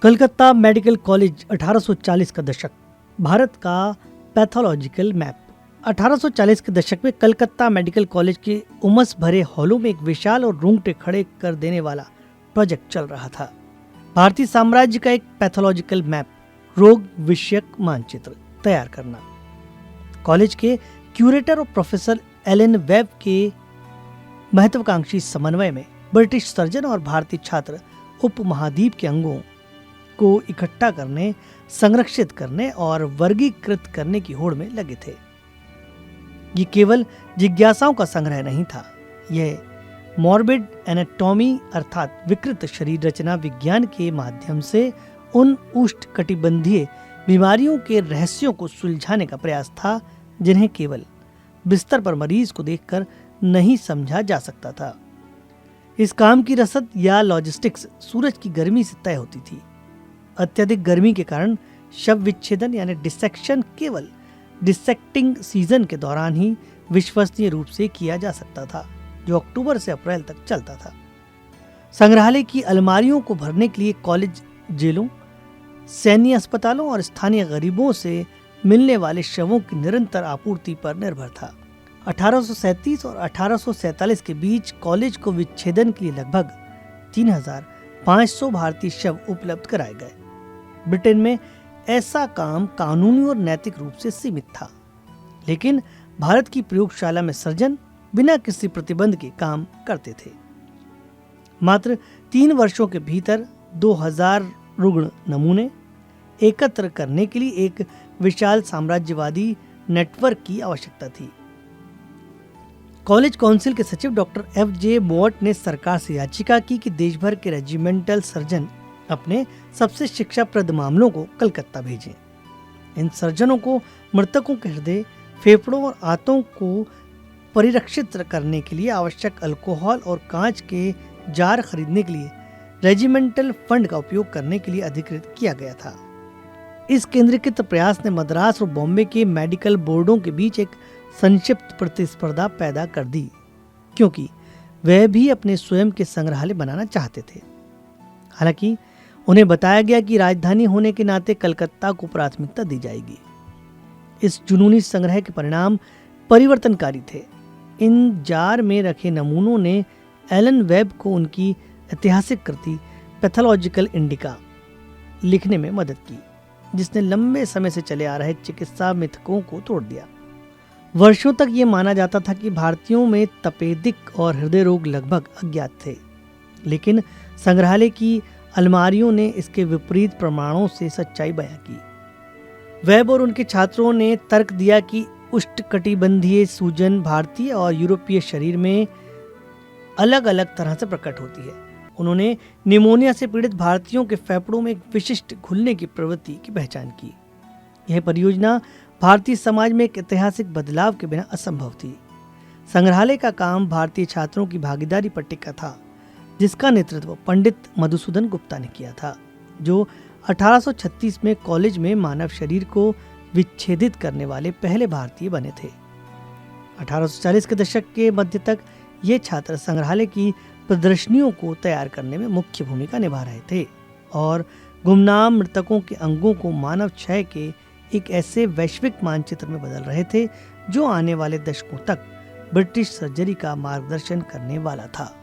Calcutta medical college 1840 का दशक, भारत का पैथोलॉजिकल मैप। 1840 के दशक में कलकत्ता मेडिकल कॉलेज के उमस भरे हॉलों में एक विशाल और रोंगटे खड़े कर देने वाला प्रोजेक्ट चल रहा था। भारतीय साम्राज्य का एक पैथोलॉजिकल मैप, रोग विषयक मानचित्र तैयार करना। कॉलेज के क्यूरेटर और प्रोफेसर एलन वेब के महत्वाकांक्षी समन्वय में ब्रिटिश सर्जन और भारतीय छात्र उपमहाद्वीप के अंगों को इकट्ठा करने, संरक्षित करने और वर्गीकृत करने की होड़ में लगे थे। ये केवल जिज्ञासाओं का संग्रह नहीं था, यह मॉर्बिड एनाटॉमी अर्थात विकृत शरीर रचना विज्ञान के माध्यम से उन उष्णकटिबंधीय बीमारियों के रहस्यों को सुलझाने का प्रयास था जिन्हें केवल बिस्तर पर मरीज को देखकर नहीं समझा जा सकता था। इस काम की रसद या लॉजिस्टिक्स सूरज की गर्मी से तय होती थी। अत्यधिक गर्मी के कारण शव विच्छेदन यानी डिसेक्शन केवल डिसेक्टिंग सीजन के दौरान ही विश्वसनीय रूप से किया जा सकता था, जो अक्टूबर से अप्रैल तक चलता था। संग्रहालय की अलमारियों को भरने के लिए कॉलेज जेलों, सैन्य अस्पतालों और स्थानीय गरीबों से मिलने वाले शवों की निरंतर आपूर्ति पर निर्भर था। 1837 और 1847 के बीच कॉलेज को विच्छेदन के लिए लगभग 3500 भारतीय शव उपलब्ध कराए गए। ब्रिटेन में ऐसा काम कानूनी और नैतिक रूप से सीमित था, लेकिन भारत की प्रयोगशाला में सर्जन बिना किसी प्रतिबंध के काम करते थे। मात्र 3 वर्षों के भीतर 2000 रुग्ण नमूने एकत्र करने के लिए एक विशाल साम्राज्यवादी नेटवर्क की आवश्यकता थी। कॉलेज काउंसिल के सचिव डॉक्टर F.J. मोट ने सरकार से याचिका की कि देश भर के रेजिमेंटल सर्जन अपने सबसे शिक्षाप्रद मामलों को कलकत्ता भेजें। इन सर्जनों को मृतकों के हृदय, फेफड़ों और आंतों को परिरक्षित करने के लिए आवश्यक अल्कोहल और कांच के जार खरीदने के लिए रेजिमेंटल फंड का उपयोग करने के लिए अधिकृत किया गया था। इस केंद्रीकृत प्रयास ने मद्रास और बॉम्बे के मेडिकल बोर्डों के बीच एक संक्षिप्त प्रतिस्पर्धा पैदा कर दी, क्योंकि वह भी अपने स्वयं के संग्रहालय बनाना चाहते थे। हालांकि उन्हें बताया गया कि राजधानी होने के नाते कलकत्ता को प्राथमिकता दी जाएगी। इस जुनूनी संग्रह के परिणाम परिवर्तनकारी थे। इन जार में रखे नमूनों ने एलन वेब को उनकी ऐतिहासिक कृति पैथोलॉजिकल इंडिका लिखने में मदद की, जिसने लंबे समय से चले आ रहे चिकित्सा मिथकों को तोड़ दिया। वर्षों तक ये माना जाता था कि भारतीयों में तपेदिक और हृदय रोग लगभग अज्ञात थे, लेकिन संग्रहालय की अलमारियों ने इसके विपरीत प्रमाणों से सच्चाई बयां की। वेब और उनके छात्रों ने तर्क दिया कि उष्णकटिबंधीय सूजन भारतीय और यूरोपीय शरीर में अलग अलग तरह से प्रकट होती है। उन्होंने निमोनिया से पीड़ित भारतीयों के फेफड़ों में एक विशिष्ट घुलने की प्रवृत्ति की पहचान की। यह परियोजना भारतीय समाज में एक ऐतिहासिक बदलाव के बिना असंभव थी। संग्रहालय का काम भारतीय छात्रों की भागीदारी पर टिका था, जिसका नेतृत्व पंडित मधुसूदन गुप्ता ने किया था, जो 1836 में कॉलेज में मानव शरीर को विच्छेदित करने वाले पहले भारतीय बने थे। 1840 के दशक के मध्य तक ये छात्र संग्रहालय की प्रदर्शनियों को तैयार करने में मुख्य भूमिका निभा रहे थे और गुमनाम मृतकों के अंगों को मानव क्षय के एक ऐसे वैश्विक मानचित्र में बदल रहे थे जो आने वाले दशकों तक ब्रिटिश सर्जरी का मार्गदर्शन करने वाला था।